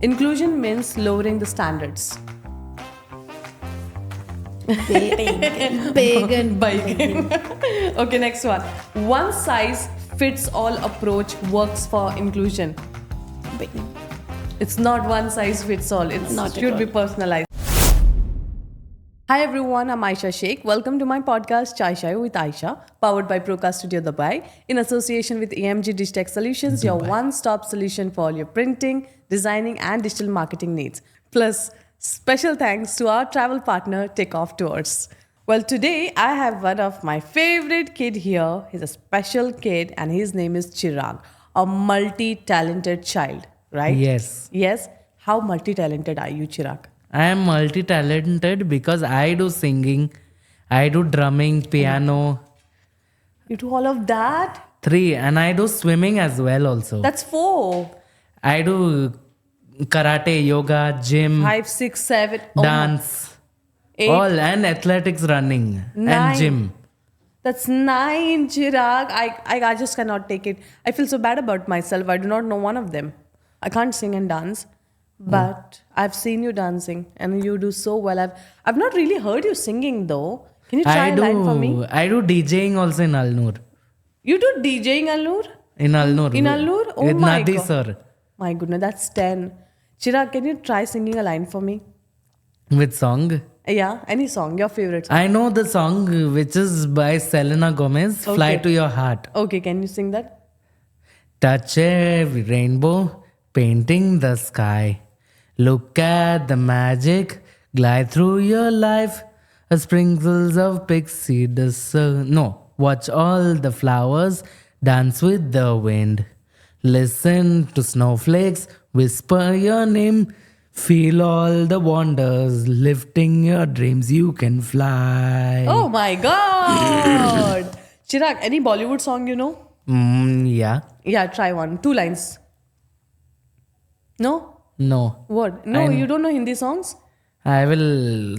Inclusion means lowering the standards. Pagan. Okay, next one. One size fits all approach works for inclusion. It's not one size fits all. It Not at should be all. personalized. Hi everyone, I'm Aisha Sheikh. Welcome to my podcast Chai Shai with Aisha, powered by Procast Studio Dubai, in association with AMG Digitech Solutions, your one-stop solution for all your printing, designing, and digital marketing needs. Plus, special thanks to our travel partner, Takeoff Tours. Well, today I have one of my favorite kid here. He's a special kid, and his name is Chirag, a multi-talented child, right? Yes. Yes. How multi-talented are you, Chirag? I am multi-talented because I do singing, I do drumming, piano, You do all of that? 3, and I do swimming as well also. That's 4. I do karate, yoga, gym, 5, 6, 7. Oh my- dance, 8. all, and athletics, running, 9. and gym. That's 9, Chirag. I just cannot take it. I feel so bad about myself. I do not know one of them. I can't sing and dance. But I've seen you dancing and you do so well. I've not really heard you singing though. Can you try I a line for me? do DJing also in Alnur. You do DJing, Allur? In Alnur. In Allur? Oh with my Nadi God. sir. My goodness, that's 10. Chirag, can you try singing a line for me? With song. Yeah, any song, your favorite song. I know the song which is by Selena Gomez, Fly Okay. to Your Heart. Okay, can you sing that? Touch every rainbow, painting the sky. Look at the magic, glide through your life. A sprinkles of pixie dust. No, watch all the flowers dance with the wind. Listen to snowflakes, whisper your name. Feel all the wonders, lifting your dreams. You can fly. Oh my god! Chirag, any Bollywood song you know? Yeah. Yeah, try one. 2 lines. No? No. What? No, you don't know Hindi songs? I will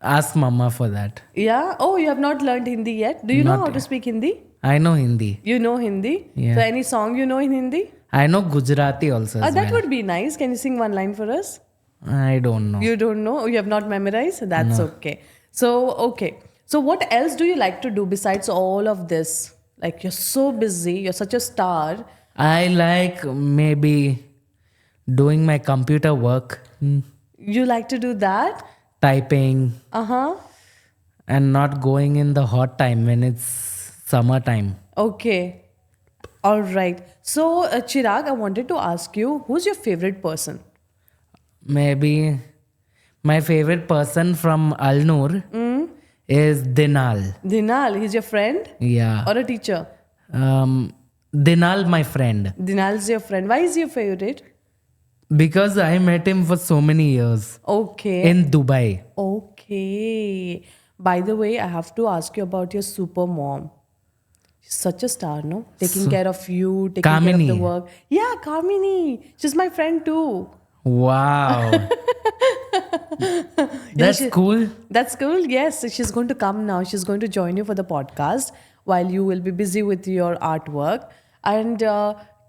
ask Mama for that. Yeah? Oh, you have not learned Hindi yet? Do you know Not how to yet. speak Hindi? I know Hindi. You know Hindi? Yeah. So any song you know in Hindi? I know Gujarati also as That well. would be nice. Can you sing one line for us? I don't know. You don't know? You have not memorized? That's okay. Okay. So what else do you like to do besides all of this? Like you're so busy, you're such a star. I like maybe doing my computer work, You like to do that? typing, Uh-huh. and not going in the hot time when it's summertime. Okay. All right. So, Chirag, I wanted to ask you, who's your favorite person? Maybe my favorite person from Alnur is Dinal. Dinal, he's your friend Yeah. or a teacher? Dinal, my friend. Dinal's your friend. Why is he your favorite? Because I met him for so many years Okay. in Dubai. Okay. By the way, I have to ask you about your super mom. She's such a star, no? Taking care of you, taking care of the Kamini. work. Yeah, Kamini. She's my friend too. Wow. That's she- cool. That's cool. Yes, she's going to come now. She's going to join you for the podcast while you will be busy with your artwork. And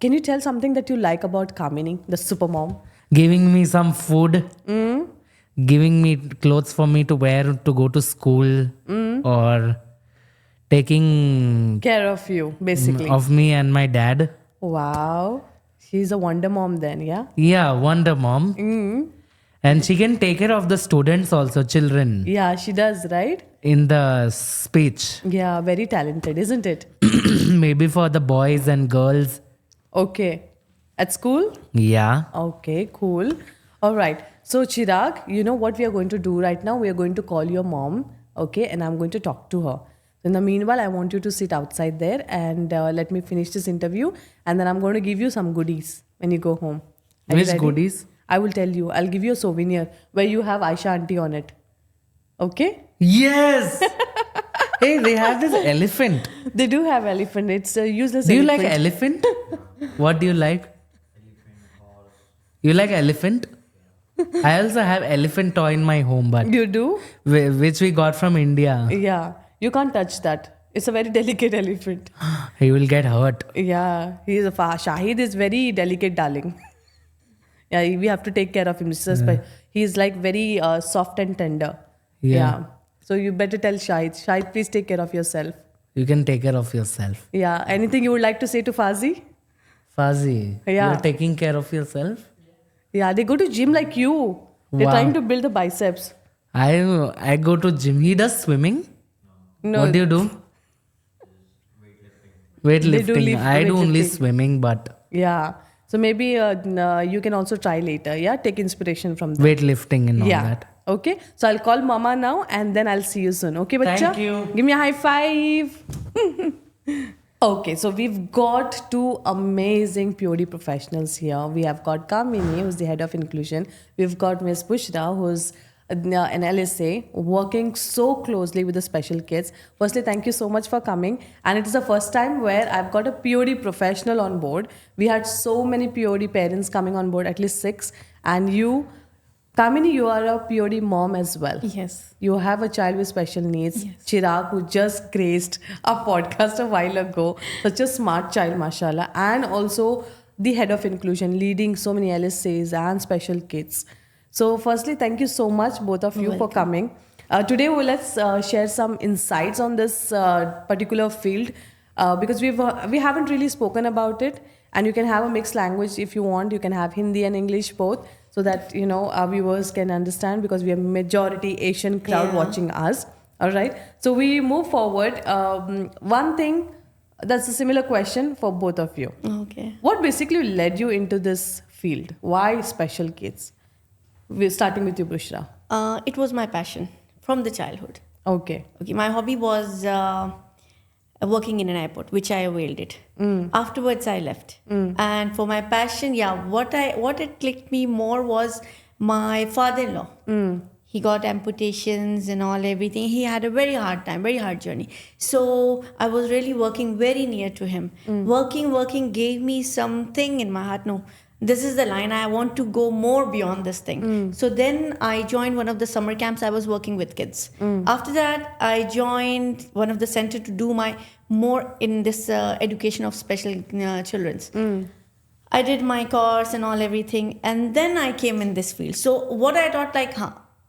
can you tell something that you like about Kamini, the super mom? Giving me some food, giving me clothes for me to wear to go to school, or taking Care of you, basically. of me and my dad. Wow. She's a wonder mom then, yeah? Yeah, Wonder Mom. And she can take care of the students also, children, Yeah, she does, right? in the speech. Yeah, very talented, isn't it? Maybe for the boys and girls. Okay. At school? Yeah. Okay, cool. All right. So, Chirag, you know what we are going to do right now? We are going to call your mom, okay? And I'm going to talk to her. In the meanwhile, I want you to sit outside there and let me finish this interview. And then I'm going to give you some goodies when you go home. Are you Which ready? goodies? I will tell you. I'll give you a souvenir where you have Aisha auntie on it. Okay? Yes. Hey, they have this elephant. They do have elephant. It's a useless Do you elephant. like elephant? What do you like? You like elephant? I also have elephant toy in my home, but You do? which we got from India. Yeah. You can't touch that. It's a very delicate elephant. He will get hurt. Yeah. He is a Shahid is very delicate, darling. Yeah, we have to take care of him. He's like very soft and tender. Yeah. So you better tell Shahid. Shahid, please take care of yourself. You can take care of yourself. Yeah. Anything you would like to say to Fazi? Fazi, Yeah. you're taking care of yourself? Yeah, they go to gym like you. They're Wow. trying to build the biceps. I go to gym. He does swimming. No, What do you do? Weightlifting. I do only weightlifting. swimming, but Yeah. So maybe you can also try later. Yeah, take inspiration from them. weightlifting and all Yeah. that. Okay. So I'll call Mama now and then I'll see you soon. Okay, bacha? Thank you. Give me a high five. Okay, so we've got two amazing POD professionals here. We have got Kamini, who's the head of inclusion. We've got Ms. Bushra, who's an LSA, working so closely with the special kids. Firstly, thank you so much for coming. And it is the first time where I've got a POD professional on board. We had so many POD parents coming on board, at least 6. And you, Kamini, you are a POD mom as well. Yes. You have a child with special needs. Yes. Chirag, who just graced a podcast a while ago. Such a smart child, mashallah. And also the head of inclusion, leading so many LSAs and special kids. So firstly, thank you so much, both of you, for coming. Today, let's share some insights on this particular field because we haven't really spoken about it. And you can have a mixed language if you want. You can have Hindi and English both, so that our viewers can understand, because we have majority Asian crowd Yeah. watching us. All right. So we move forward. One thing, that's a similar question for both of you. Okay. What basically led you into this field? Why special kids? We're starting with you, Bushra. It was my passion from the childhood. Okay. Okay, my hobby was working in an airport, which I availed it. Afterwards, I left, and for my passion, what it clicked me more was my father-in-law. He got amputations and all everything. He had a very hard time, very hard journey. So I was really working very near to him. Working gave me something in my heart. No, this is the line. I want to go more beyond this thing. So then I joined one of the summer camps. I was working with kids. After that, I joined one of the center to do my more in this education of special children's. I did my course and all everything, and then I came in this field. So what I thought, like,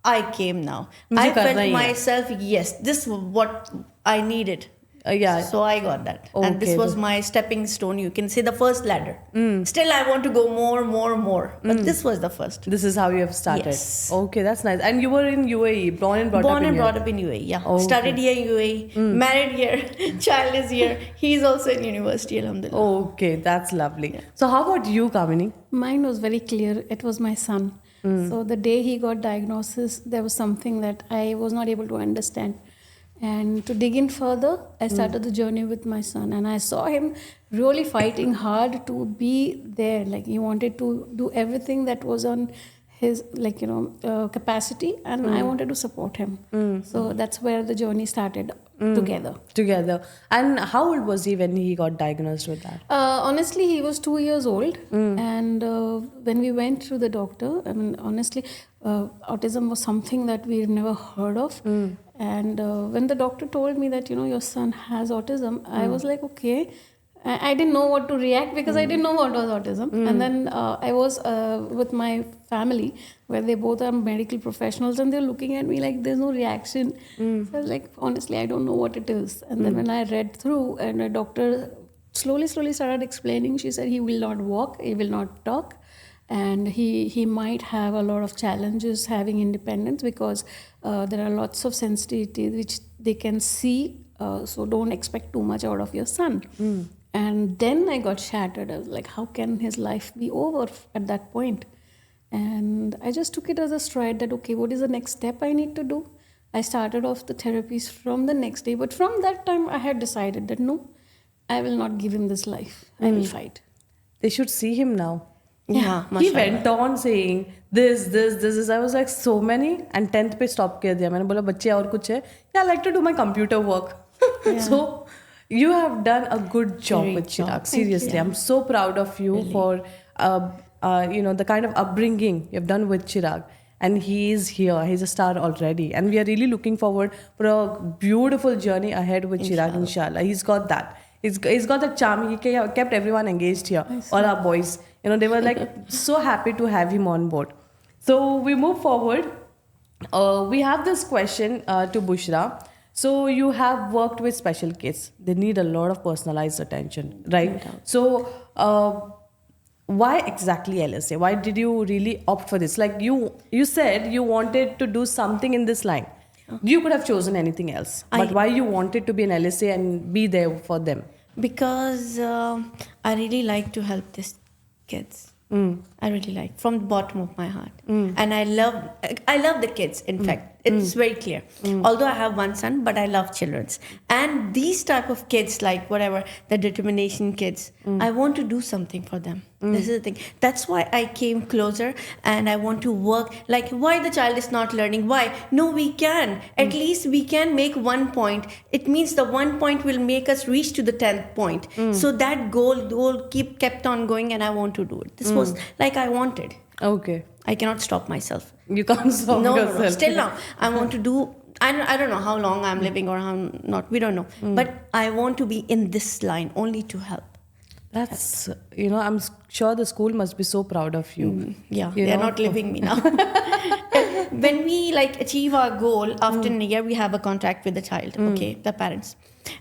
I came now. मुझे I करना felt ही है. myself, yes, this is what I needed. Yeah. So I got that. And this Okay. was my stepping stone. You can say the first ladder. Still, I want to go more. But this was the first. This is how you have started. Yes. Okay, that's nice. And you were in UAE, born and brought Born up in and here. brought up in UAE, yeah. Okay. Studied here in UAE, married here, child is here. He's also in university, alhamdulillah. Okay, that's lovely. So how about you, Kamini? Mine was very clear. It was my son. So the day he got diagnosis, there was something that I was not able to understand. And to dig in further, I started the journey with my son, and I saw him really fighting hard to be there. Like, he wanted to do everything that was on his capacity, and I wanted to support him. So that's where the journey started together. Together. And how old was he when he got diagnosed with that? Honestly, he was 2 years old, and when we went to the doctor, I mean, honestly, autism was something that we've never heard of. And when the doctor told me that, your son has autism, I was like, okay. I didn't know what to react because I didn't know what was autism. And then I was with my family, where they both are medical professionals, and they're looking at me like there's no reaction. So I was like, honestly, I don't know what it is. And then when I read through, and the doctor slowly started explaining, she said he will not walk, he will not talk, and he might have a lot of challenges having independence, because there are lots of sensitivity which they can see. So don't expect too much out of your son. And then I got shattered. I was like, how can his life be over at that point? And I just took it as a stride that, okay, what is the next step I need to do? I started off the therapies from the next day. But from that time, I had decided that no, I will not give him this life. I will fight. They should see him now. Yeah, He mashallah. went on saying this is. I was like, so many. And 10th पे stop कर दिया. मैंने बोला बच्चे और कुछ है. Yeah, I like to do my computer work. So you have done a good job Great with Chirag. job. Seriously, I'm so proud of you for the kind of upbringing you've done with Chirag. And he is here. He's a star already. And we are really looking forward for a beautiful journey ahead with Chirag, inshallah. He's got that. He's got the charm. He kept everyone engaged here. All our boys. They were like so happy to have him on board. So we move forward. We have this question to Bushra. So you have worked with special kids. They need a lot of personalized attention, right? So why exactly LSA? Why did you really opt for this? Like you said you wanted to do something in this line. You could have chosen anything else. But why you wanted to be an LSA and be there for them? Because I really like to help these kids. I really like from the bottom of my heart, and I love the kids. In fact, it's very clear. Although I have one son, but I love childrens, and these type of kids, like whatever the determination kids, I want to do something for them. This is the thing. That's why I came closer, and I want to work. Like, why the child is not learning? Why? No, we can. At least we can make 1 point. It means the 1 point will make us reach to the 10th point. So that goal kept on going, and I want to do it. This was like I wanted. Okay. I cannot stop myself. You can't stop yourself. No. Still now, I want to do. I don't know how long I'm living or how not. We don't know. But I want to be in this line only to help. That's, I'm sure the school must be so proud of you. Yeah, they're not leaving me now. When we achieve our goal, after a year, we have a contract with the child, the parents.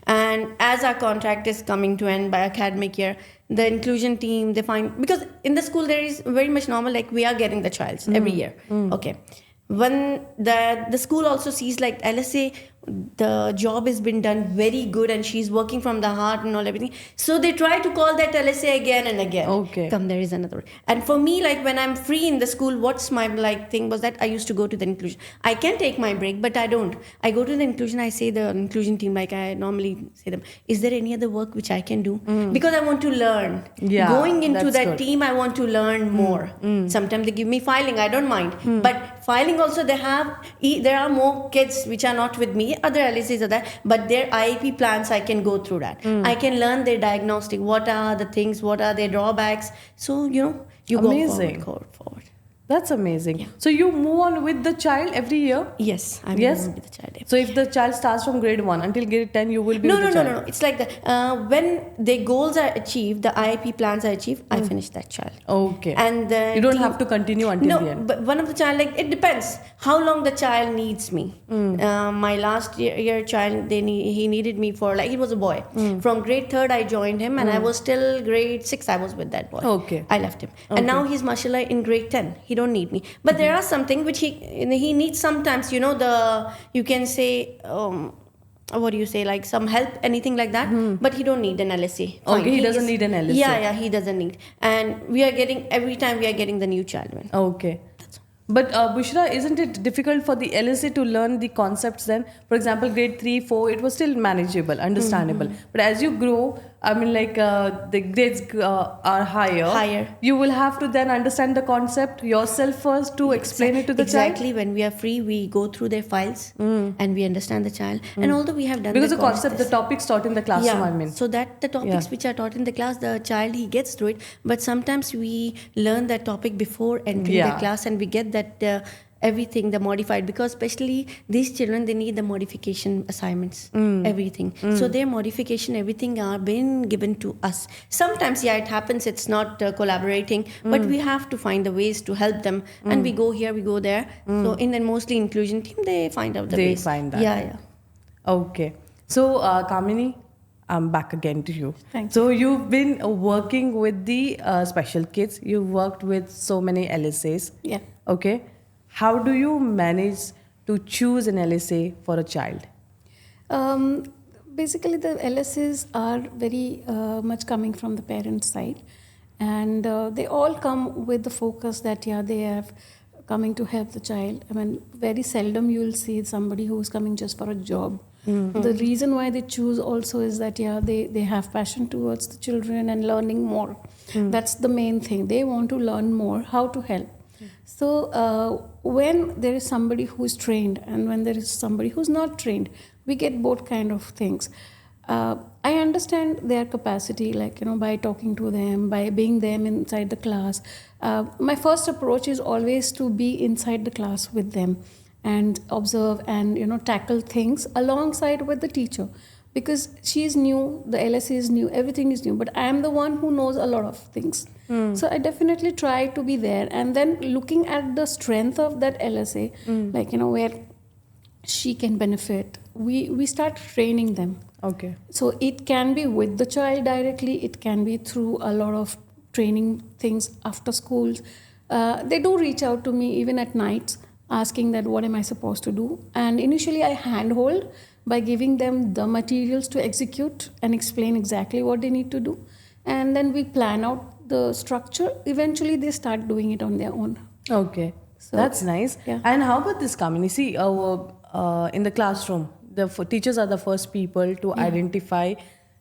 And as our contract is coming to end by academic year, the inclusion team, they find, because in the school there is very much normal, like we are getting the child every year. Okay. When the school also sees like LSA, the job has been done very good and she's working from the heart and all everything. So they try to call that LSA again and again. Okay. Come, there is another one. And for me, like when I'm free in the school, what's my thing was that I used to go to the inclusion. I can take my break, but I don't. I go to the inclusion, I say the inclusion team, like I normally say them, is there any other work which I can do? Because I want to learn. Yeah, Going into that's that good. team, I want to learn more. Sometimes they give me filing, I don't mind. But filing also, there are more kids which are not with me, other LSAs are there, but their IEP plans, I can go through that. I can learn their diagnostic, what are the things, what are their drawbacks. So, you Amazing. go forward. That's amazing. So you move on with the child every year? Yes, I'm Yes? moving with the child. So if the child starts from grade 1 until grade 10, you will be with the child? No. It's like that. When the goals are achieved, the IEP plans are achieved, I finish that child. Okay. And you don't have to continue until the end? But one of the child, it depends how long the child needs me. My last year child, he needed me for, he was a boy. From grade 3rd, I joined him, and I was still grade 6, I was with that boy. Okay. I left him. And now he's, mashallah, in grade 10. He don't need me. But there are something which he needs sometimes, you can say, what do you say, like some help, anything like that. But he don't need an LSA. Fine. Okay, he doesn't need an LSA. Yeah, he doesn't need. And every time we are getting the new child. Okay. But Bushra, isn't it difficult for the LSA to learn the concepts then? For example, grade 3, 4, it was still manageable, understandable. But as you grow, the grades are higher. You will have to then understand the concept yourself first to explain it to the child. Exactly. When we are free, we go through their files and we understand the child. And although we have done because the concept, the topics taught in the classroom, So that the topics which are taught in the class, the child, he gets through it. But sometimes we learn that topic before entering the class, and we get that everything, the modified, because especially these children, they need the modification assignments, everything. So their modification, everything are being given to us. Sometimes, it happens, it's not collaborating, but we have to find the ways to help them. And we go here, we go there. So in the mostly inclusion team, they find out the ways. They find that. Yeah. Okay. So, Kamini, I'm back again to you. Thanks. So you've been working with the special kids. You've worked with so many LSAs. Yeah. Okay. How do you manage to choose an LSA for a child? Basically, the LSAs are very much coming from the parents' side, and they all come with the focus that they have coming to help the child. I mean, very seldom you will see somebody who is coming just for a job. The reason why they choose also is that they have passion towards the children and learning more. That's the main thing. They want to learn more how to help. So when there is somebody who is trained and when there is somebody who's not trained, we get both kind of things. I understand their capacity, by talking to them, by being them inside the class. My first approach is always to be inside the class with them and observe and tackle things alongside with the teacher, because she is new, the LSA is new, everything is new, but I am the one who knows a lot of things. So I definitely try to be there. And then looking at the strength of that LSA, like, where she can benefit, we start training them. Okay. So it can be with the child directly, it can be through a lot of training things after schools. They do reach out to me even at nights asking that what am I supposed to do. And initially I handhold by giving them the materials to execute and explain exactly what they need to do. And then we plan out the structure. Eventually they start doing it on their own. Okay. So, That's nice. yeah. And how about this, Kamini? See, in the classroom, the teachers are the first people to identify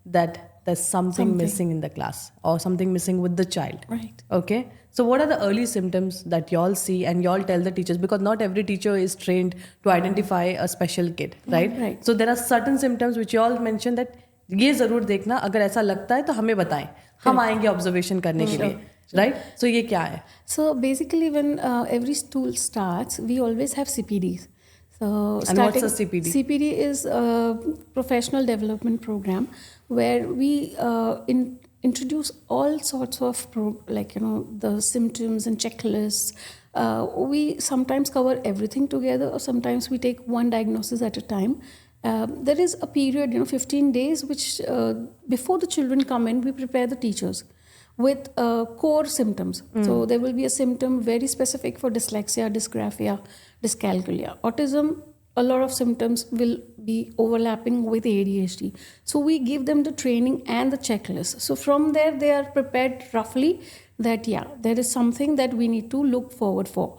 that there's something missing in the class or something missing with the child. Right. Okay. So what are the early symptoms that y'all see and y'all tell the teachers? Because not every teacher is trained to identify a special kid, right? Right. So there are certain symptoms which y'all mention that ये जरूर देखना, अगर ऐसा लगता है तो हमें बताएं, हम आएंगे ऑब्जर्वेशन करने के लिए, right? So ये क्या है? So basically, when every school starts, we always have CPDs. So And what's a CPD? CPD is a professional development program where we introduce all sorts of the symptoms and checklists. We sometimes cover everything together, or sometimes we take one diagnosis at a time. There is a period, 15 days, which before the children come in, we prepare the teachers with core symptoms. So there will be a symptom very specific for dyslexia, dysgraphia, dyscalculia. Autism, a lot of symptoms will be overlapping with ADHD. So we give them the training and the checklist. So from there, they are prepared roughly that, there is something that we need to look forward for.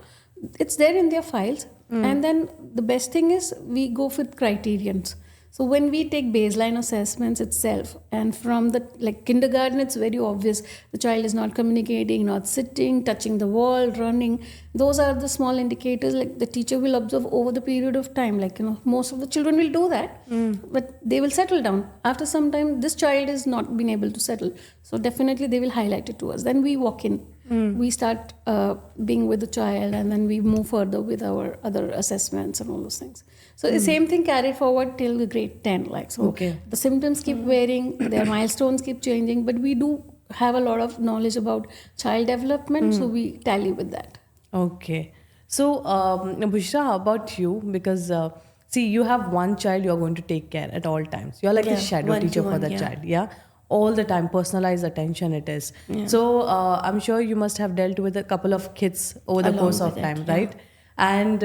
It's there in their files. And then the best thing is we go with criterions. So when we take baseline assessments itself, and from the kindergarten, it's very obvious the child is not communicating, not sitting, touching the wall, running. Those are the small indicators the teacher will observe over the period of time. Most of the children will do that, but they will settle down. After some time, this child is not been able to settle. So definitely they will highlight it to us. Then we walk in. We start being with the child, and then we move further with our other assessments and all those things. So the same thing carried forward till the grade 10. The symptoms keep varying, their milestones keep changing, but we do have a lot of knowledge about child development, so we tally with that. Okay. So, Bushra, how about you? Because, see, you have one child you're going to take care at all times. You're like a shadow teacher for the child, yeah? All the time, personalized attention it is. Yeah. So, I'm sure you must have dealt with a couple of kids over the course of time, right? And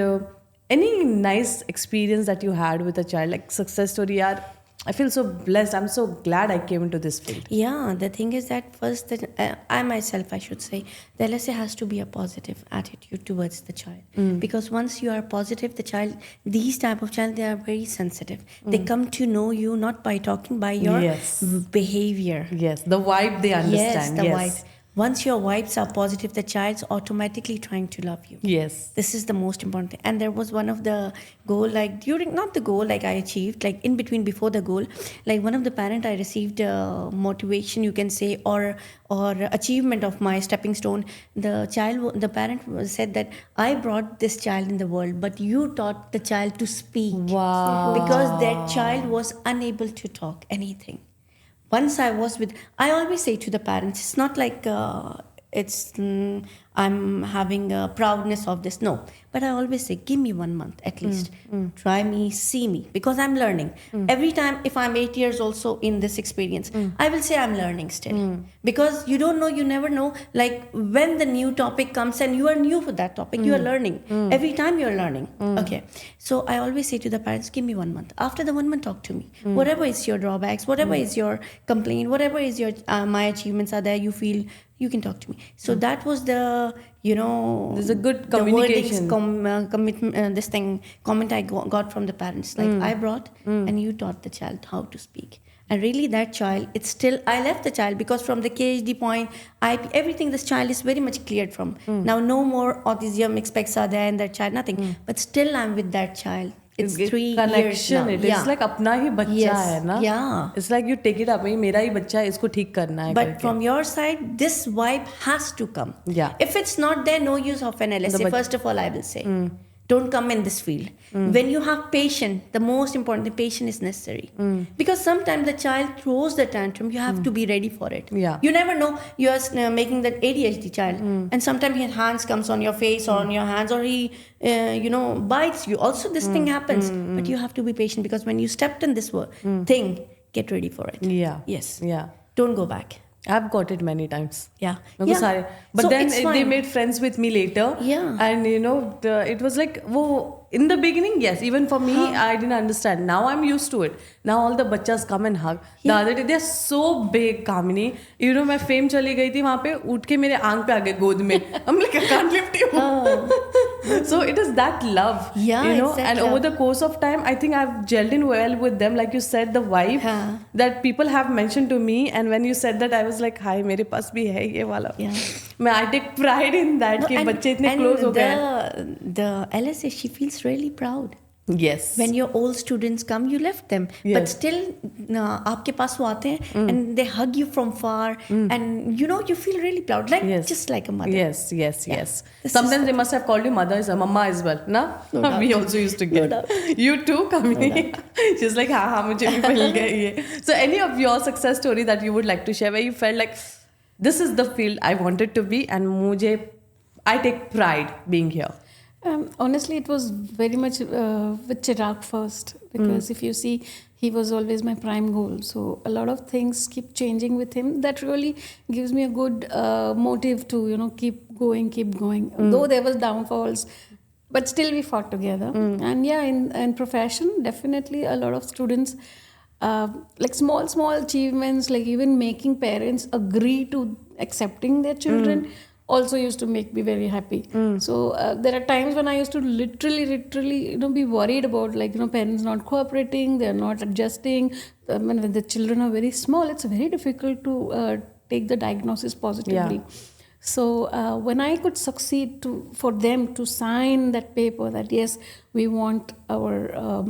any nice experience that you had with a child, like success story, yaar, I feel so blessed. I'm so glad I came into this field. Yeah, the thing is that first, that I myself, I should say, the LSA has to be a positive attitude towards the child. Because once you are positive, the child, these type of child, they are very sensitive. They come to know you not by talking, by your behavior. Yes, the vibe they understand. Yes, the vibe. Once your vibes are positive, the child's automatically trying to love you. Yes. This is the most important thing. And there was one of the goal, not the goal I achieved, in between before the goal, one of the parent I received motivation, you can say, or achievement of my stepping stone. The parent said that I brought this child in the world, but you taught the child to speak. Wow. Because that child was unable to talk anything. Once I always say to the parents, it's not like I'm having a proudness of this. No. But I always say, give me 1 month at least. Try me, see me. Because I'm learning. Every time, if I'm 8 years also in this experience, I will say I'm learning still. Because you don't know, you never know. When the new topic comes and you are new for that topic, you are learning. Every time you're learning. Okay. So I always say to the parents, give me 1 month. After the 1 month, talk to me. Whatever is your drawbacks, whatever is your complaint, whatever is your my achievements are there, you feel, you can talk to me. So that was the, there's a good communication. Comment I got from the parents. I brought and you taught the child how to speak. And really that child, it's still, I left the child because from the KHD point, everything this child is very much cleared from. Now no more autism specs are there in that child, nothing. But still I'm with that child. It's 3 years now. It's like अपना ही बच्चा है ना. Yeah. It's like you take it up. मेरा ही बच्चा है, इसको ठीक करना है. But from your side, this vibe has to come. Yeah. If it's not there, no use of an LSA. First of all, I will say. don't come in this field. When you have patience, the most important, the patience is necessary. Because sometimes the child throws the tantrum, you have to be ready for it. Yeah. You never know, you're making that ADHD child. And sometimes his hands comes on your face or on your hands, or he, bites you. Also, this thing happens. But you have to be patient, because when you stepped in this thing, get ready for it. Yeah. Yes. Yeah. Don't go back. I've got it many times. Yeah. मेरे को सारे, but So then it's they fine. made friends with me later. Yeah. And it was like, वो in the beginning, yes, even for me, I didn't understand. Now I'm used to it. Now all the bachas come and hug. The other day, they're so big, Kamini. मैं fame चली गई थी वहाँ पे, उठ के मेरे आंख पे आ गए गोद में. I'm like, I can't lift you. So it is that love, Yeah, it's that and love. over the course of time, I think I've gelled in well with them. Like you said, the vibe that people have mentioned to me, and when you said that, I was like, hi, मेरे पास भी है ये वाला. Yeah. I take pride in that कि बच्चे इतने close हो गए. The LSA, she feels really proud. Yes. When your old students come, you left them, Yes. but still आपके पास वो आते हैं and they hug you from far, and you feel really proud, like Yes. just like a mother. Yes. This is Sometimes they must have called you mother, mama as well, na? No doubt. We also used to get. doubt. You too, Kamini. She's like, हाँ मुझे भी मिल गया ये. So any of your success story that you would like to share, where you felt like this is the field I wanted to be, and I take pride being here. Honestly, it was very much with Chirag first, because if you see, he was always my prime goal. So a lot of things keep changing with him. That really gives me a good motive to keep going. Though there was downfalls, but still we fought together. And yeah, in profession, definitely a lot of students, like small achievements, like even making parents agree to accepting their children, also used to make me very happy. So there are times when I used to literally be worried about, like, parents not cooperating, they're not adjusting. When the children are very small, it's very difficult to take the diagnosis positively. So when I could succeed for them to sign that paper that yes, we want our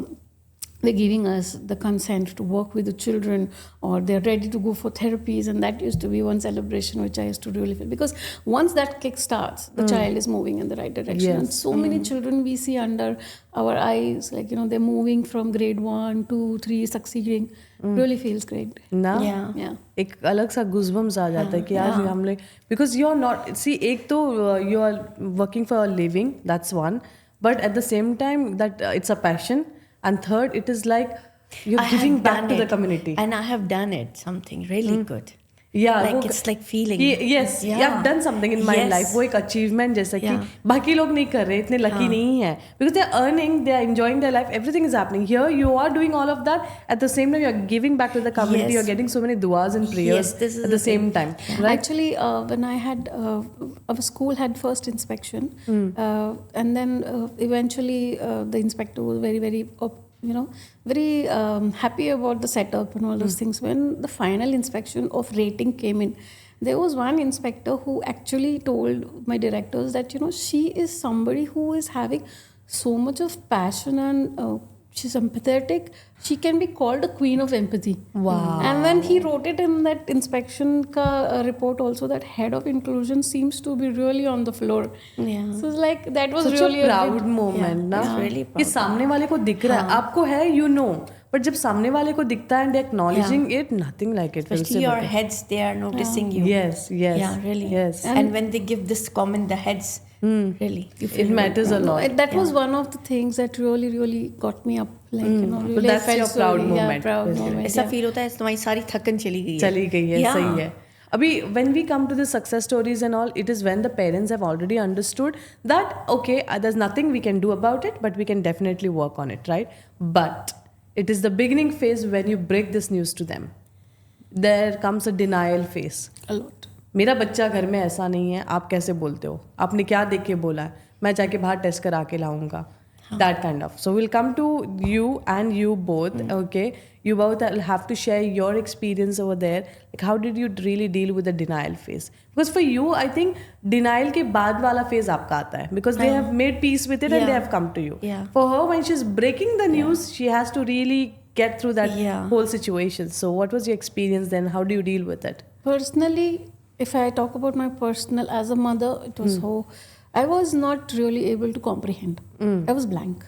they're giving us the consent to work with the children, or they're ready to go for therapies, and that used to be one celebration which I used to really feel, because once that kick starts, the child is moving in the right direction. Yes. And so many children we see under our eyes, like they're moving from grade 1, 2, 3, succeeding. Really feels great. ना? Yeah. एक अलग सा गुज़बम्स आ जाता है कि यार हम लोग, because you're not, see, एक तो you are working for a living, that's one, but at the same time that it's a passion, and third, it is like you're I giving have back done to the it, community. and I have done it, something really good. Yeah, Like it's like feeling. Yes, you have done something in my Yes. life. वो एक achievement जैसा कि Yeah. बाकी लोग नहीं कर रहे, इतने lucky नहीं है, because they are earning, they are enjoying their life, everything is happening. Here you are doing all of that, at the same time you are giving back to the community. Yes. You're getting so many duas and prayers Yes, this is at the the same thing. time, right? Actually, when I had our school had first inspection, and then eventually the inspector was very very happy about the setup and all those things. When the final inspection of rating came in, there was one inspector who actually told my directors that she is somebody who is having so much of passion, and she's empathetic. She can be called a queen of empathy. Wow. And then he wrote it in that inspection report also, that head of inclusion seems to be really on the floor. Yeah. So it's like that was Such really a proud moment, ना? it's really कि सामने वाले को दिख रहा है, आपको है, but जब सामने वाले को दिखता है and acknowledging it, nothing like it. Especially your heads, they are noticing you. Yes. Yeah, really. Yes. And when they give this comment, the heads, really, you feel It matters a lot. That was one of the things that really got me up. Like, really, But that's I felt your so, proud yeah, moment, proud basically. moment. ऐसा yeah. Feel होता है तुम्हारी सारी थकन चली गई है. चली गई है, Yeah. सही है. अभी when we come to the success stories and all, it is when the parents have already understood that okay, there's nothing we can do about it, but we can definitely work on it, right? But it is the beginning phase when you break this news to them. There comes a denial phase. A lot. मेरा बच्चा घर में ऐसा नहीं है, आप कैसे बोलते हो, आपने क्या देख के बोला है, मैं जाके बाहर टेस्ट करा के लाऊंगा. That kind of. So we'll come to you and you both. Okay, you both will have to share your experience over there. Like, how did you really deal with the denial phase? Because for you, I think denial के बाद वाला phase आपका आता है, because they have made peace with it and they Yeah. have come to you. Yeah. For her, when she's breaking the news, she has to really get through that Yeah. whole situation. So what was your experience then? How do you deal with it? Personally, if I talk about my personal, as a mother, it was so I was not really able to comprehend. I was blank.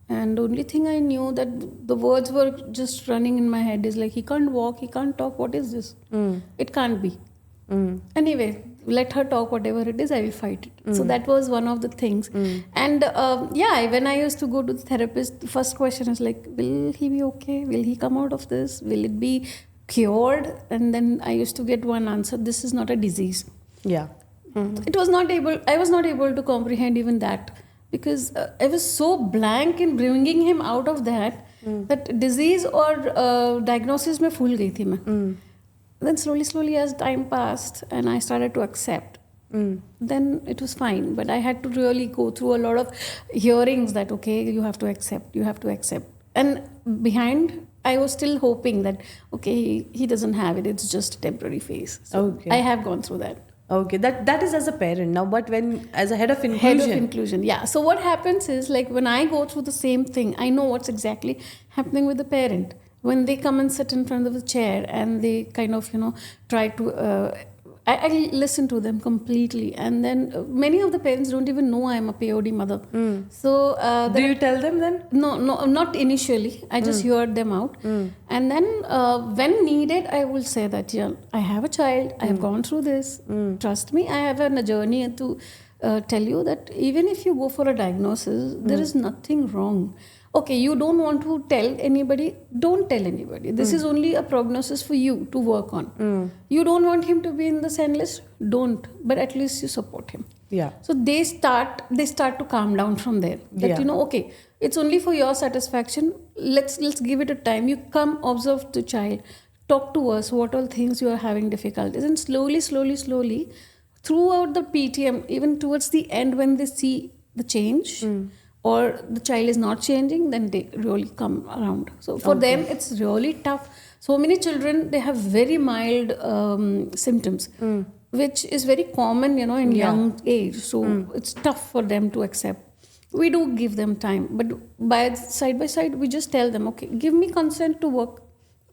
And the only thing I knew that the words were just running in my head is like, he can't walk, he can't talk, what is this? It can't be. Anyway, let her talk, whatever it is, I will fight it. So that was one of the things. And yeah, when I used to go to the therapist, the first question is like, will he be okay? Will he come out of this? Will it be cured? And then I used to get one answer, this is not a disease. Yeah. I was not able to comprehend even that, because I was so blank in bringing him out of that, that disease or diagnosis में फूल गई थी मैं. Then slowly as time passed and I started to accept, then it was fine. But I had to really go through a lot of hearings that, okay, you have to accept. And behind, I was still hoping that, okay, he doesn't have it, it's just a temporary phase. So Okay. I have gone through that. Okay, that is as a parent now, but when as a head of Head inclusion. of inclusion, yeah. So what happens is, like, when I go through the same thing, I know what's exactly happening with the parent. When they come and sit in front of the chair and they kind of, try to, I listen to them completely. And then many of the parents don't even know I'm a POD mother. So Do you tell them then? no, not initially. I just heard them out. And then when needed, I will say that, yeah, I have a child. I have gone through this. Trust me, I have a journey to tell you that even if you go for a diagnosis, there is nothing wrong. Okay, you don't want to tell anybody, don't tell anybody. This is only a prognosis for you to work on. You don't want him to be in the send list, don't. But at least you support him. Yeah. So they start to calm down from there. That Yeah. Okay, it's only for your satisfaction. Let's give it a time. You come observe the child, talk to us what all things you are having difficulties, and slowly, throughout the PTM, even towards the end when they see the change or the child is not changing, then they really come around. So for them, it's really tough. So many children, they have very mild symptoms, which is very common, in young age. So it's tough for them to accept. We do give them time, but side by side, we just tell them, okay, give me consent to work.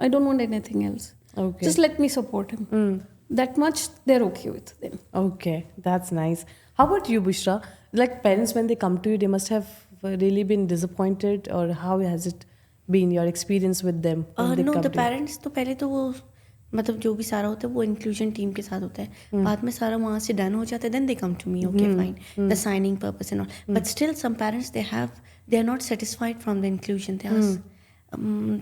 I don't want anything else. Okay. Just let me support him. That much they're okay with then. Okay, that's nice. How about you, Bushra? Like parents, when they come to you, they must have really been disappointed, or how has it been your experience with them? when they know come the to you? Parents तो पहले तो वो मतलब जो भी सारा होता है वो इंक्लूजन टीम के साथ होता है बाद में सारा वहाँ से डन हो जाता है then they come to me okay fine the signing purpose and all but still some parents they are not satisfied from the inclusion they ask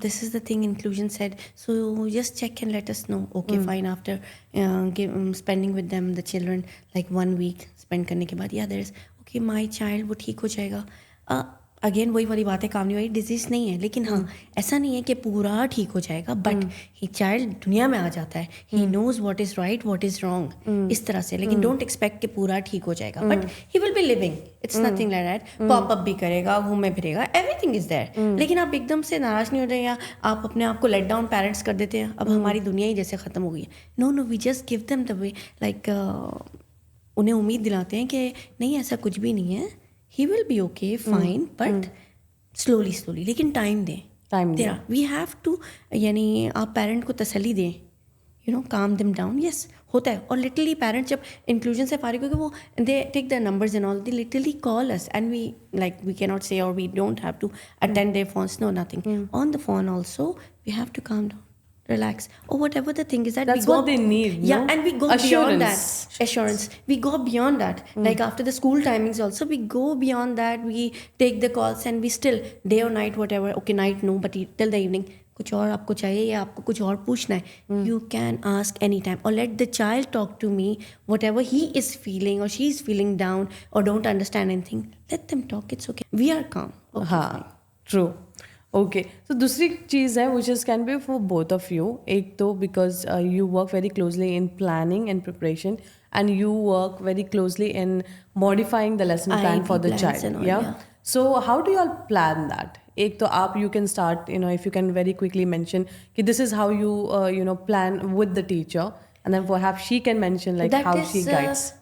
this is the thing inclusion said, so just check and let us know. Okay, fine. After spending with them, the children, like 1 week spend करने के बाद, yeah, there is, okay, my child वो ठीक हो जाएगा. Again वही वाली बात है, काम नहीं हुई, डिजीज नहीं है, लेकिन हाँ ऐसा नहीं है कि पूरा ठीक हो जाएगा, बट ही चाइल्ड दुनिया में आ जाता है, he knows what is right what is wrong, इस तरह से. लेकिन डोंट एक्सपेक्ट कि पूरा ठीक हो जाएगा, but he will be living, it's nothing like that. Pop up भी करेगा, घूमे फिरेगा, एवरीथिंग इज देयर. लेकिन आप एकदम से नाराज नहीं हो जाए या आप अपने आप को लेट डाउन पेरेंट्स कर देते हैं, अब हमारी दुनिया ही जैसे ख़त्म हो गई है. No we just give them the way, like उन्हें उम्मीद दिलाते हैं कि नहीं ऐसा कुछ भी नहीं है, he will be okay fine but slowly लेकिन टाइम दें. वी हैव टू, यानी आप पेरेंट को तसल्ली दें, calm them down. yes होता है. और लिटरली पेरेंट्स जब इंक्लूजन से फारिग होकर वो they take the numbers and all, they literally call us and we can not say और we don't have to attend their phones, no nothing on the phone. Also we have to calm down, relax, or whatever the thing is that That's we go, what they need, yeah, no? and we go beyond that. Assurance, we go beyond that. Like after the school timings also, we go beyond that. We take the calls and we still day or night whatever, okay night no, but till the evening कुछ और आपको चाहिए या आपको कुछ और पूछना है, you can ask anytime, or let the child talk to me whatever he is feeling or she is feeling down or don't understand anything, let them talk, it's okay, we are calm. Okay, हाँ, true. Okay, तो दूसरी चीज़ है which is can be for both of you. एक तो because you work very closely in planning and preparation, and you work very closely in modifying the lesson plan for the plans and child. all, या yeah. So how do you all plan that? एक तो आप you can start, if you can very quickly mention कि this is how you plan with the teacher, And then perhaps she can mention like That how is, she guides.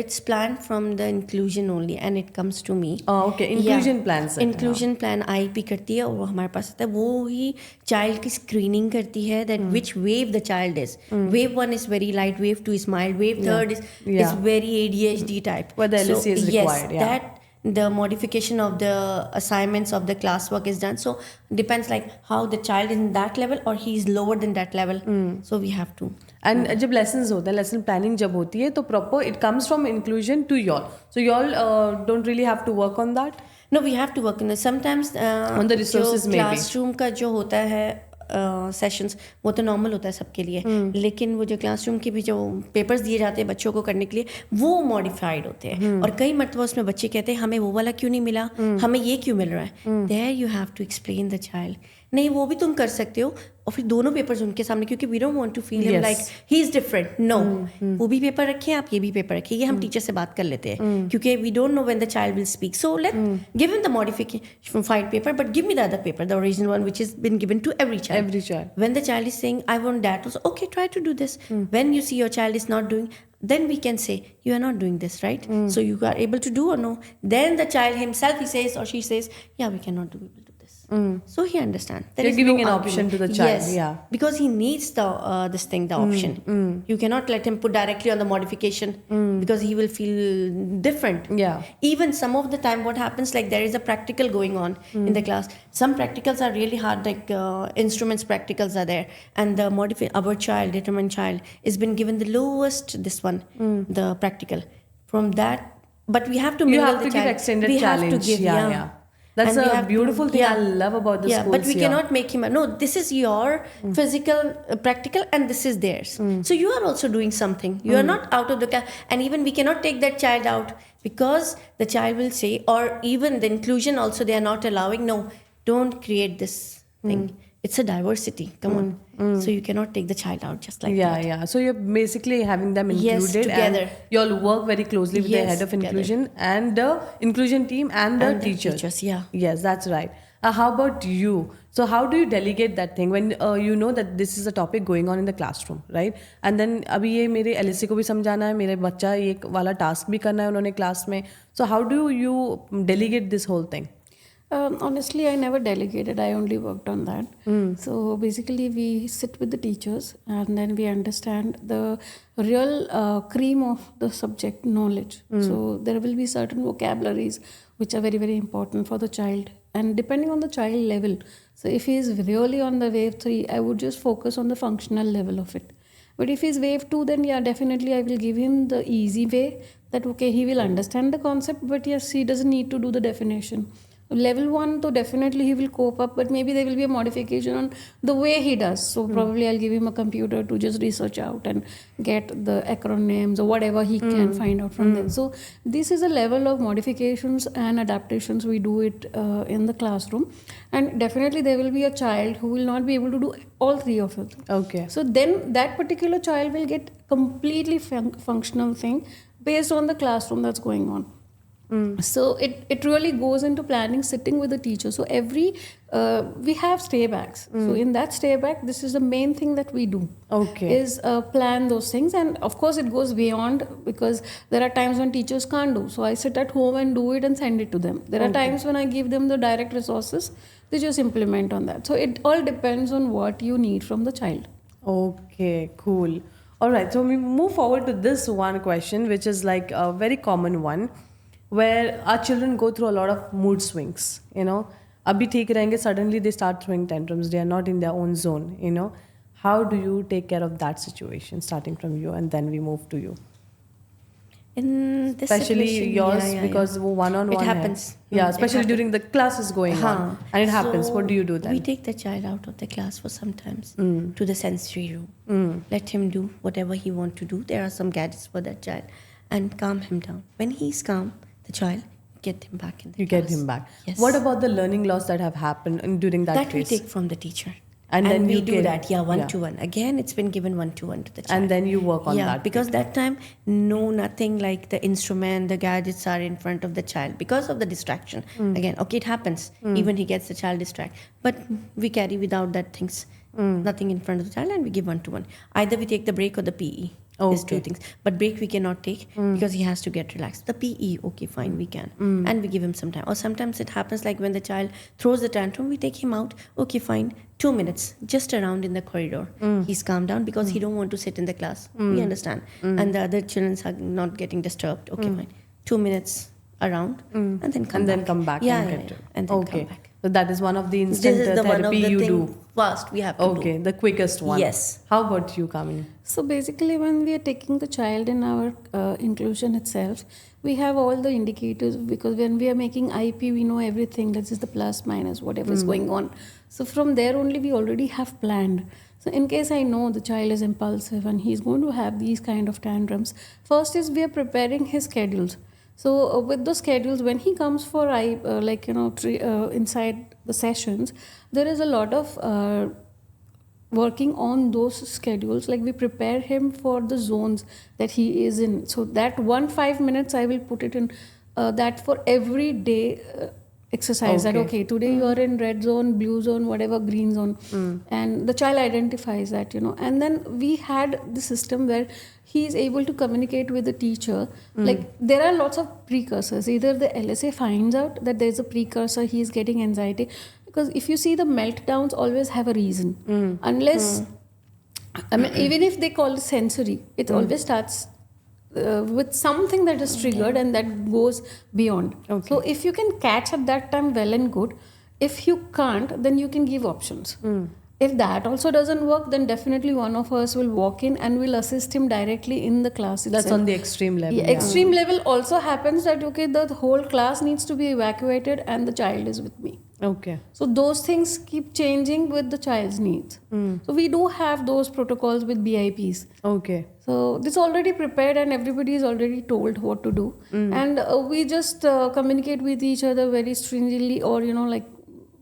it's planned from the inclusion only, and it comes to me. Oh, okay. Inclusion plans है, inclusion plan IP करती है और वो हमारे पास आता है. वो ही child की स्क्रीनिंग करती है that which wave the child is. Wave 1 is very light, wave 2 is mild, wave 3 is very ADHD type. Where the LSC is required, yes, that the modification of the assignments of the classwork is done. So depends like how the child is in that level or he is lower than that level. So we have to. And जब lessons होते हैं, lesson planning जब होती है तो proper it comes from inclusion to your. So your don't really have to work on that. No, we have to work on it. Sometimes On the resources maybe. Classroom का जो होता है sessions वो तो नॉर्मल होता है सबके लिए, लेकिन वो जो क्लासरूम के भी जो पेपर्स दिए जाते हैं बच्चों को करने के लिए वो मॉडिफाइड होते हैं. और कई मरतबा उसमें बच्चे कहते हैं हमें वो वाला क्यों नहीं मिला, हमें ये क्यों मिल रहा है. There you have to explain the child, नहीं वो भी तुम कर सकते हो. और फिर दोनों पेपर्स उनके सामने, क्योंकि we don't want to feel him like he is different. No, वो भी पेपर रखें, आप ये भी पेपर रखिए, ये हम टीचर से बात कर लेते हैं क्योंकि we don't know when the child will speak. So let give him the modified paper but give me the other paper, the original one which is been given to every child. Every child. When the child is saying I want that also, okay, try to do this. When you see your child is not doing, then we can say you are not doing this, right? So you are able to do or no. Then the child himself, he says or she says, yeah, we cannot do, we will do this. So he understands. There You're is giving no an argument. option to the child, Yes, yeah. because he needs the this thing, the option. You cannot let him put directly on the modification because he will feel different. Yeah. Even some of the time, what happens like there is a practical going on in the class. Some practicals are really hard, like instruments practicals are there, and the our child, determined child, is been given the lowest this one, the practical. From that, but we have to You mingle have the to give child. extended we challenge. have to give, Yeah. That's And we a have to- beautiful thing I love about the schools but we here. cannot make him no, this is your physical practical and this is theirs. So you are also doing something, you are not out of the class. And even we cannot take that child out because the child will say, or even the inclusion also they are not allowing, no, don't create this thing. It's a diversity, come on. So you cannot take the child out just like that. Yeah. So you're basically having them Yes, included. together. And you'll work very closely with the Yes, head of together. inclusion and the inclusion team and the And the teachers. teachers, yeah. Yes, that's right. How about you? So how do you delegate that thing when you know that this is a topic going on in the classroom, right? And then अभी ये मेरे LSC को भी समझाना है, मेरे बच्चा ये वाला टास्क भी करना है उन्होंने क्लास में. So how do you delegate this whole thing? Honestly, I never delegated. I only worked on that. So basically, we sit with the teachers and then we understand the real cream of the subject knowledge. So there will be certain vocabularies which are very, very important for the child. And depending on the child level, so if he is really on the wave 3, I would just focus on the functional level of it. But if he's wave 2, then yeah, definitely I will give him the easy way that okay, he will understand the concept, but yes, he doesn't need to do the definition. Level 1, so definitely he will cope up, but maybe there will be a modification on the way he does. So probably I'll give him a computer to just research out and get the acronyms or whatever he can find out from them. So this is a level of modifications and adaptations we do it in the classroom. And definitely there will be a child who will not be able to do all three of it. Okay. So then that particular child will get completely functional thing based on the classroom that's going on. So it really goes into planning, sitting with the teacher. So every we have stay backs. So in that stay back, this is the main thing that we do. Okay. Is plan those things, and of course it goes beyond because there are times when teachers can't do. So I sit at home and do it and send it to them. There are times when I give them the direct resources. They just implement on that. So it all depends on what you need from the child. Okay, cool. All right, so we move forward to this one question, which is like a very common one, where our children go through a lot of mood swings. You know, abhi theek rahenge, suddenly they start throwing tantrums. They are not in their own zone. You know, how do you take care of that situation, starting from you, and then we move to you? In this Especially situation, yours, because wo one-on-one it hai. happens. Yeah, It especially happens. during the classes going on, and it happens. So What do you do then? We take the child out of the class for sometimes to the sensory room. Let him do whatever he wants to do. There are some gadgets for that child, and calm him down. When he's calm, the child, get him back in the You class. get him back. Yes. What about the learning loss that have happened during that that we phase? take from the teacher. And then we you do can- that, one to one. Again, it's been given 1-to-1 to the child. And then you work on that. because that time, no, nothing like the instrument, the gadgets are in front of the child because of the distraction. Again, okay, it happens. Even he gets the child distracted. But we carry without that things. nothing in front of the child, and we give 1-to-1. Either we take the break or the PE. There's two things. But break we cannot take because he has to get relaxed. The PE, okay, fine, we can. And we give him some time. Or sometimes it happens like when the child throws the tantrum, we take him out. Okay, fine, 2 minutes, just around in the corridor. He's calmed down because he don't want to sit in the class. We understand. And the other children are not getting disturbed. Okay, fine. 2 minutes around and then come back. Then come back. Yeah, and yeah, get yeah. it. And then Okay. come back. So that is one of the instant This is the one of therapy the you thing do. first we have to do. Okay, the quickest one. Yes. How about you, Kami? So basically, when we are taking the child in our inclusion itself, we have all the indicators, because when we are making IP, we know everything. This is the plus, minus, whatever is going on. So from there only, we already have planned. So in case I know the child is impulsive and he's going to have these kind of tantrums, first is we are preparing his schedules. So with those schedules, when he comes for inside the sessions, there is a lot of working on those schedules. Like we prepare him for the zones that he is in. So that 5 minutes I will put it in that for every day exercise. That okay, today you are in red zone, blue zone, whatever, green zone, and the child identifies that, And then we had the system where he is able to communicate with the teacher. Like there are lots of precursors. Either the LSA finds out that there's a precursor, he is getting anxiety. Because if you see, the meltdowns always have a reason. Unless, I mean, even if they call it sensory, it always starts with something that is triggered and that goes beyond. So if you can catch at that time, well and good. If you can't, then you can give options. If that also doesn't work, then definitely one of us will walk in and will assist him directly in the class itself. That's on the extreme level. Yeah, extreme level also happens that, okay, the whole class needs to be evacuated and the child is with me. Okay. So those things keep changing with the child's needs. So we do have those protocols with BIPs. Okay. So this is already prepared and everybody is already told what to do. And we just communicate with each other very stringently, or,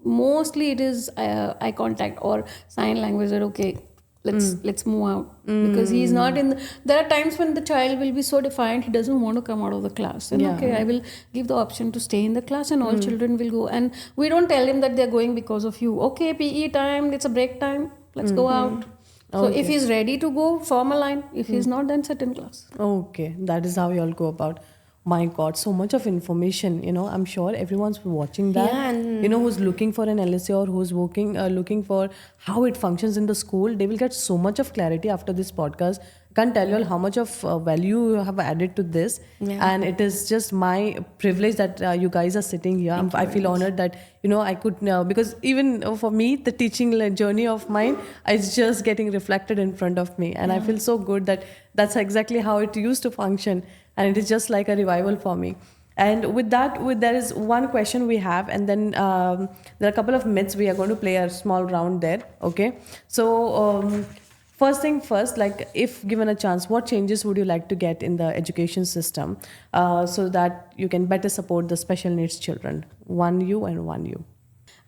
mostly it is eye contact or sign language that, okay, let's move out. Because he's not in there are times when the child will be so defiant, he doesn't want to come out of the class. And okay, I will give the option to stay in the class and all children will go. And we don't tell him that they're going because of you. Okay, PE time, it's a break time, let's go out. So if he's ready to go, form a line. If he's not, then sit in class. Okay, that is how you all go about. My God, so much of information. I'm sure everyone's watching that. Yeah, and who's looking for an LSA or who's looking for how it functions in the school. They will get so much of clarity after this podcast. Can't tell you all how much of value you have added to this. And it is just my privilege that you guys are sitting here. I feel honored that I could because even for me, the teaching journey of mine is just getting reflected in front of me, and I feel so good that that's exactly how it used to function, and it is just like a revival for me. And with that, there is one question we have, and then there are a couple of myths. We are going to play a small round there. Okay, so. First thing first, like if given a chance, what changes would you like to get in the education system so that you can better support the special needs children? One you and one you.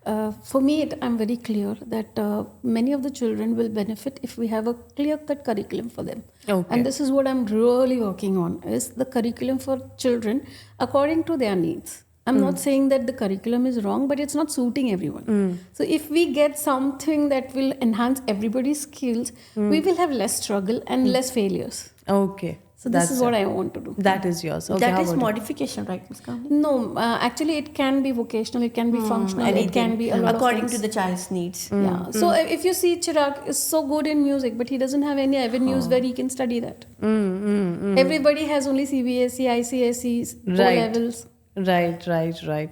For me, I'm very clear that many of the children will benefit if we have a clear-cut curriculum for them. Okay. And this is what I'm really working on, is the curriculum for children according to their needs. I'm not saying that the curriculum is wrong, but it's not suiting everyone. So if we get something that will enhance everybody's skills, we will have less struggle and less failures. Okay. So this is what I want to do. That is yours. Okay, that how is about you? modification, right, Ms. Kamini? No, actually it can be vocational, it can be functional, it can be a lot according of to things. the child's needs. Yeah. So if you see Chirag is so good in music, but he doesn't have any avenues where he can study that. Everybody has only CBSE, ICSE, O levels. Right.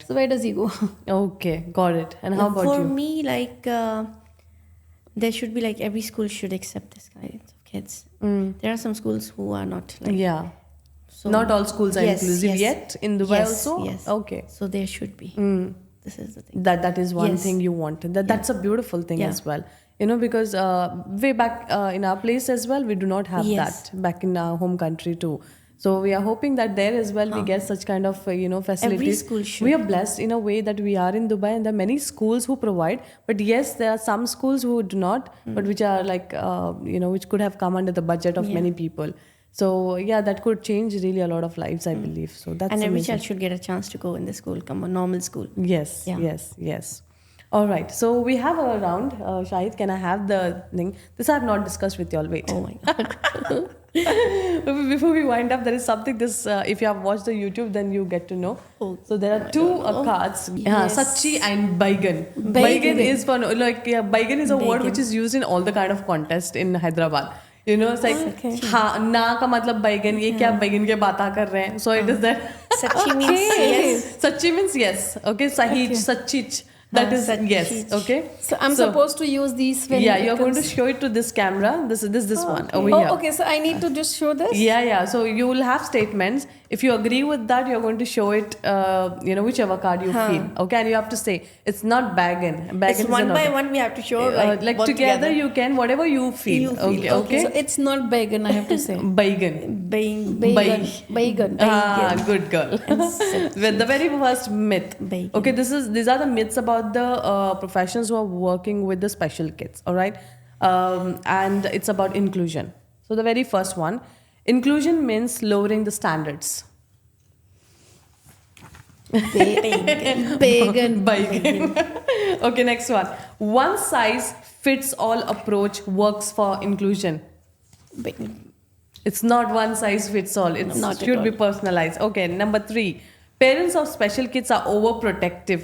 So where does he go? Okay, got it. And how about For you? me, there should be every school should accept this kind of kids. There are some schools who are not Yeah. so Not all schools are inclusive yet in Dubai also? Yes. Okay. So there should be. This is the thing. That is one Yes. thing you want. That's a beautiful thing Yeah. as well. Because way back in our place as well, we do not have Yes. that back in our home country too. So we are hoping that there as well we get such kind of facilities. school should. We are blessed in a way that we are in Dubai, and there are many schools who provide. But yes, there are some schools who do not, but which are which could have come under the budget of many people. So yeah, that could change really a lot of lives, I believe. So that's And every amazing. child should get a chance to go in the school, come on, normal school. Yes, Yeah. yes. All right. So we have a round. Shahid, can I have the thing? This I have not discussed with you all. Wait. Oh my God. Before we wind up, there is something. This, if you have watched the YouTube, then you get to know. Oh, So there are two cards. Yes. Sachi and Baigan. Baigan. Is for like Baigan is a word Baigan. which is used in all the kind of contest in Hyderabad. You know, it's like Okay. हाँ ना का मतलब बैगन ये क्या बैगन के बात कर रहे हैं. So it is that. Sachi means yes. Sachi means yes. Okay. Sahij, Sachich. That is yes. Sachich. Okay. So I'm supposed to use these when Yeah, it you're going to comes- show it to this camera. This one over Oh, here. okay. So I need to just show this. Yeah. So you will have statements. If you agree with that, you're going to show it. Whichever card you feel. Okay, and you have to say it's not bagan. Bagan It's is one not by one we have to show like both together you can whatever you feel. You feel, Okay. So it's not bacon, I have to say. Baigan. Bacon. Bacon. Good girl. With the very first myth. Baigan. Okay, these are the myths about the professions who are working with the special kids. All right, and it's about inclusion. So the very first one, inclusion means lowering the standards. Bacon. Baigan. Okay, next one. One size fits all approach works for inclusion. Bacon. It's not one size fits all. It Not at should be all. personalized. Okay, number 3. Parents of special kids are overprotective.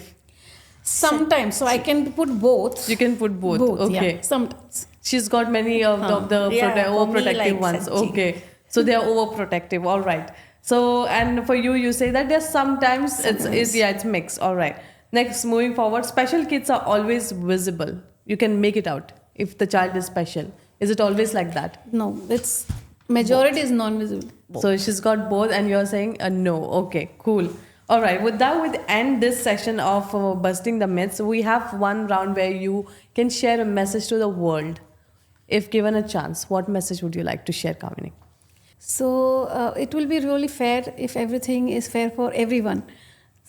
Sometimes. So I can put both. You can put both. Both, Okay. yeah. Sometimes. She's got many of the Yeah, for me, overprotective like ones. Sachi. Okay. So they are overprotective. All right. So, and for you say that there's sometimes it's mixed. All right. Next, moving forward, special kids are always visible. You can make it out if the child is special. Is it always like that? No, it's majority is non-visible. So she's got both, and you're saying no. Okay, cool. All right. With that, we end this session of busting the myths. We have one round where you can share a message to the world. If given a chance, what message would you like to share, Kamini? So it will be really fair if everything is fair for everyone.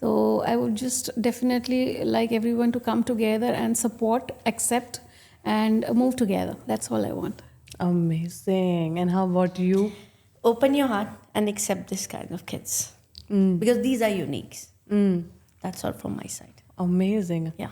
So I would just definitely like everyone to come together and support, accept, and move together. That's all I want. Amazing. And how about you? Open your heart and accept this kind of kids. Because these are unique. That's all from my side. Amazing. Yeah.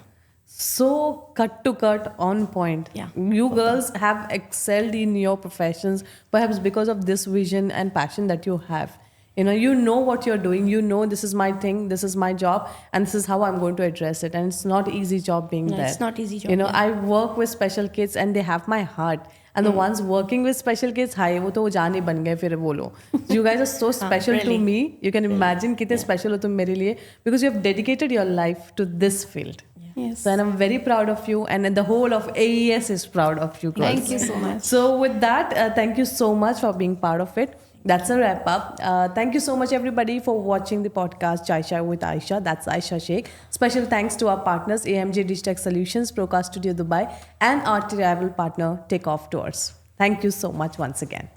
So cut to cut, on point. Yeah. You girls have excelled in your professions, perhaps because of this vision and passion that you have. You know what you're doing. You know this is my thing, this is my job, and this is how I'm going to address it. And it's not easy job being No, there. it's not easy job, Yeah. yeah. I work with special kids and they have my heart. And the ones working with special kids, hi, वो तो जान ही बन गए फिर बोलो. You guys are so special to really. me. You can imagine कितने special हो तुम मेरे लिए because you have dedicated your life to this field. Yes. So, and I'm very proud of you, and the whole of AES is proud of you, girls. Thank you so much. So, with that, thank you so much for being part of it. That's a wrap up. Thank you so much, everybody, for watching the podcast Chai Chai with Aisha. That's Aisha Sheikh. Special thanks to our partners, AMG Digitech Solutions, Procast Studio Dubai, and our travel partner, Takeoff Tours. Thank you so much once again.